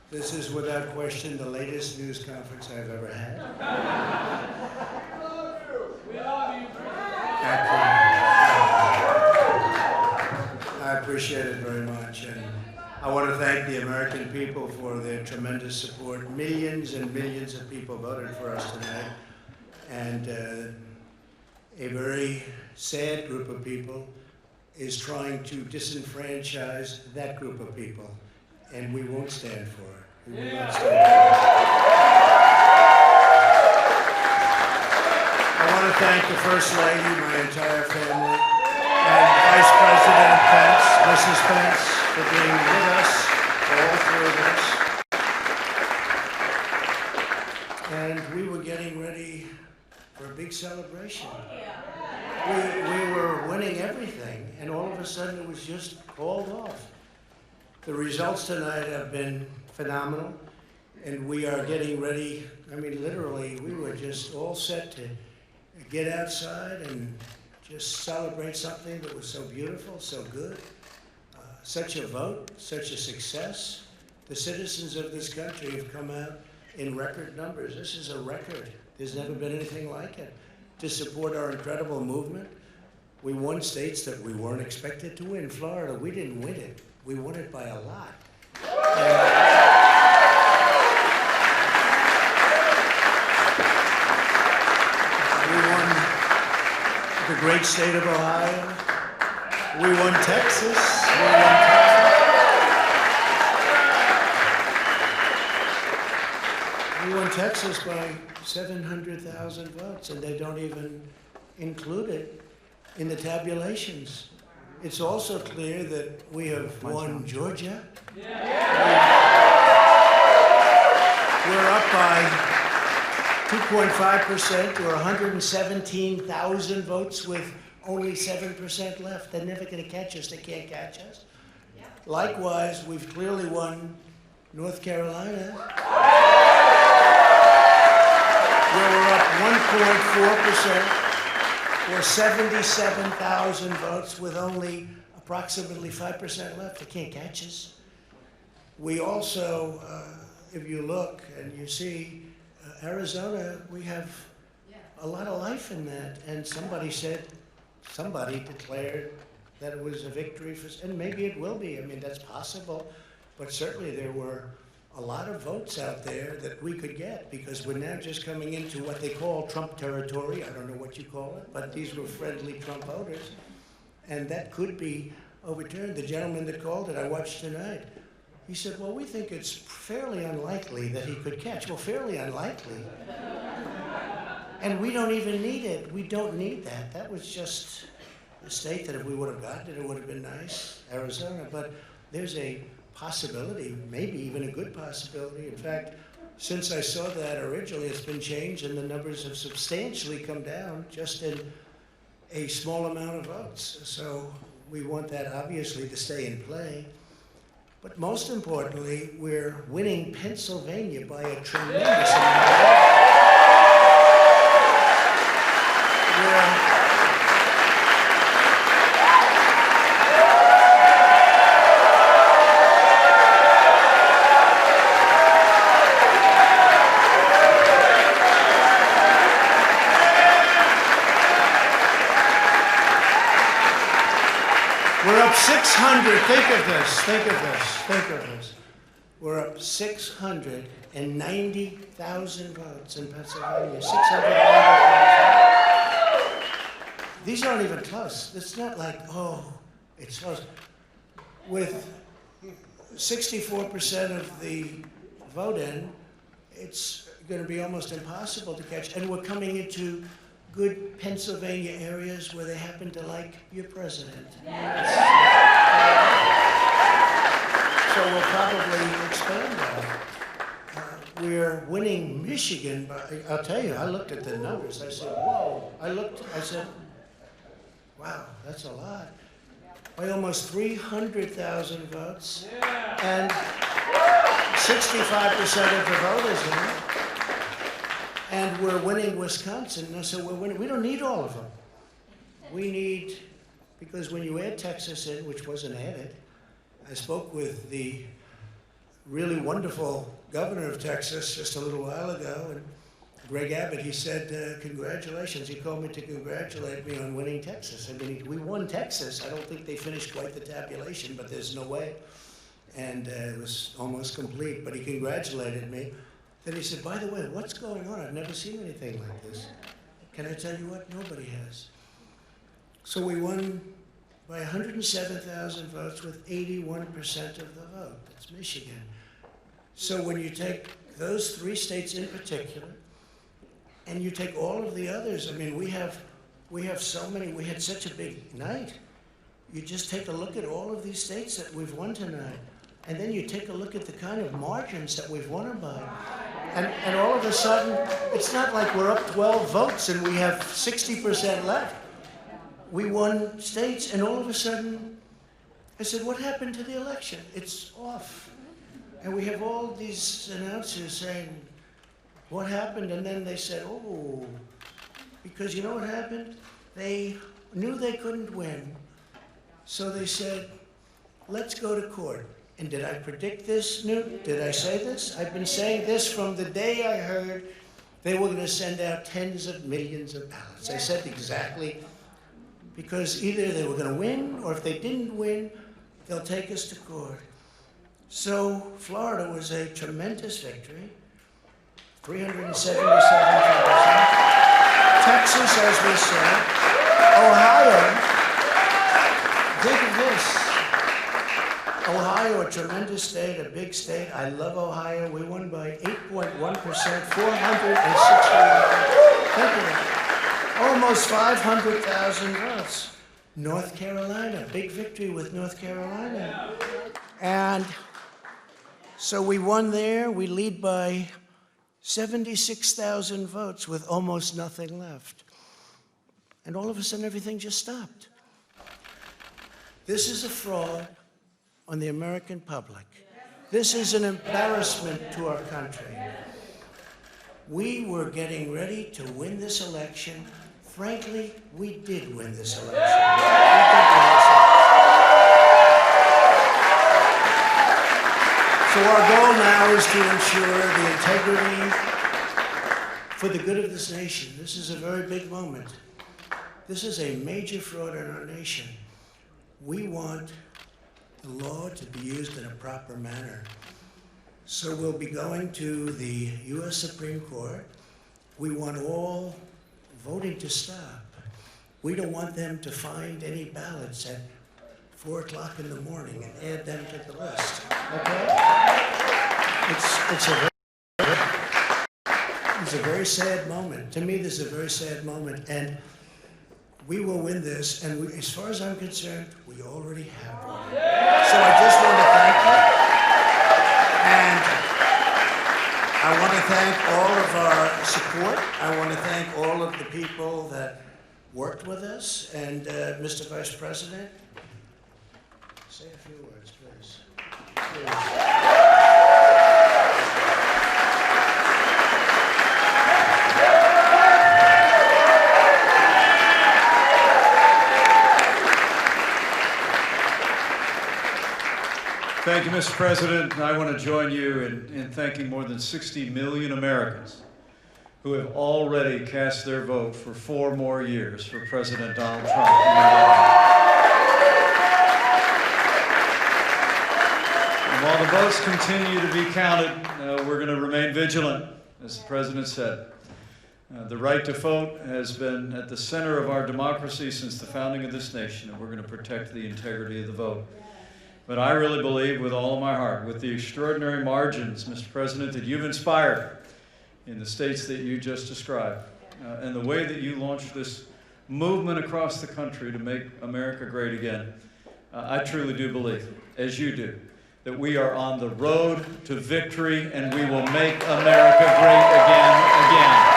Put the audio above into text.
This is without question the latest news conference I've ever had. We love you. I appreciate it very much, and I want to thank the American people for their tremendous support. Millions and millions of people voted for us tonight, and a very sad group of people is trying to disenfranchise that group of people, and we won't stand for it. We will not stand for it. I want to thank the First Lady, my entire family, and Vice President Pence, Mrs. Pence, for being with us, all three of us. And we were getting ready for a big celebration. We were winning everything, and all of a sudden it was just called off. The results tonight have been phenomenal, and we are getting ready. I mean, literally, we were just all set to get outside and just celebrate something that was so beautiful, so good. Such a vote, such a success. The citizens of this country have come out in record numbers. This is a record. There's never been anything like it. To support our incredible movement. We won states that we weren't expected to win. Florida, we didn't win it. We won it by a lot. We won the great state of Ohio. We won Texas. We won Texas by 700,000 votes, and they don't even include it in the tabulations. It's also clear that we have won Georgia. We're up by 2.5% or 117,000 votes with only 7% left. They're never going to catch us. They can't catch us. Likewise, we've clearly won North Carolina. We're up 1.4%, or 77,000 votes, with only approximately 5% left. They can't catch us. We also, if you look and you see Arizona, we have a lot of life in that. And somebody declared that it was a victory for, and maybe it will be. I mean, that's possible. But certainly there were a lot of votes out there that we could get, because we're now just coming into what they call Trump territory. I don't know what you call it, but these were friendly Trump voters, and that could be overturned. The gentleman that called it, I watched tonight, he said, well, we think it's fairly unlikely that he could catch. Well, fairly unlikely. And we don't even need it. We don't need that. That was just a state that if we would have gotten it, it would have been nice, Arizona. But there's a possibility, maybe even a good possibility. In fact, since I saw that originally, it's been changed, and the numbers have substantially come down just in a small amount of votes. So we want that, obviously, to stay in play. But most importantly, we're winning Pennsylvania by a tremendous amount. We're up 600, think of this. We're up 690,000 votes in Pennsylvania, 690,000. These aren't even close. It's not like, oh, it's close. With 64% of the vote in, it's going to be almost impossible to catch. And we're coming into good Pennsylvania areas where they happen to like your president. So we'll probably expand that. We're winning Michigan by, I'll tell you, I looked at the numbers. I said, whoa. I said, wow, that's a lot. By almost 300,000 votes. And 65% of the voters in it. And we're winning Wisconsin, so we're winning. We don't need all of them. We need, because when you add Texas in, which wasn't added, I spoke with the really wonderful governor of Texas just a little while ago, and Greg Abbott, he said, congratulations. He called me to congratulate me on winning Texas. I mean, we won Texas. I don't think they finished quite the tabulation, but there's no way. And it was almost complete, but he congratulated me. Then he said, by the way, what's going on? I've never seen anything like this. Can I tell you what? Nobody has. So we won by 107,000 votes with 81% of the vote. That's Michigan. So when you take those 3 states in particular, and you take all of the others, I mean, we have so many, we had such a big night. You just take a look at all of these states that we've won tonight, and then you take a look at the kind of margins that we've won them by. And all of a sudden, it's not like we're up 12 votes and we have 60% left. We won states, and all of a sudden, I said, what happened to the election? It's off. And we have all these announcers saying, what happened? And then they said, oh, because you know what happened? They knew they couldn't win. So they said, let's go to court. And did I predict this, Newton? Did I say this? I've been saying this from the day I heard they were going to send out tens of millions of ballots. I said exactly, because either they were going to win, or if they didn't win, they'll take us to court. So Florida was a tremendous victory, 377,000. Texas, as we said. Ohio, think of this. Ohio, a tremendous state, a big state. I love Ohio. We won by 8.1%, 460, almost 500,000 votes. North Carolina, big victory with North Carolina. And so we won there. We lead by 76,000 votes with almost nothing left. And all of a sudden, everything just stopped. This is a fraud on the American public. This is an embarrassment to our country. We were getting ready to win this election. Frankly, we did win this election. So our goal now is to ensure the integrity for the good of this nation. This is a very big moment. This is a major fraud in our nation. We want the law to be used in a proper manner. So we'll be going to the U.S. Supreme Court. We want all voting to stop. We don't want them to find any ballots at 4 o'clock in the morning and add them to the list, okay? It's a very sad moment. To me, this is a very sad moment, and we will win this, and we, as far as I'm concerned, we already have won. So I just want to thank you, and I want to thank all of our support. I want to thank all of the people that worked with us, and Mr. Vice President, say a few words, please. Thank you, Mr. President. I want to join you in thanking more than 60 million Americans who have already cast their vote for 4 more years for President Donald Trump. And while the votes continue to be counted, we're going to remain vigilant, as the President said. The right to vote has been at the center of our democracy since the founding of this nation, and we're going to protect the integrity of the vote. But I really believe with all of my heart, with the extraordinary margins, Mr. President, that you've inspired in the states that you just described, and the way that you launched this movement across the country to make America great again, I truly do believe, as you do, that we are on the road to victory and we will make America great again.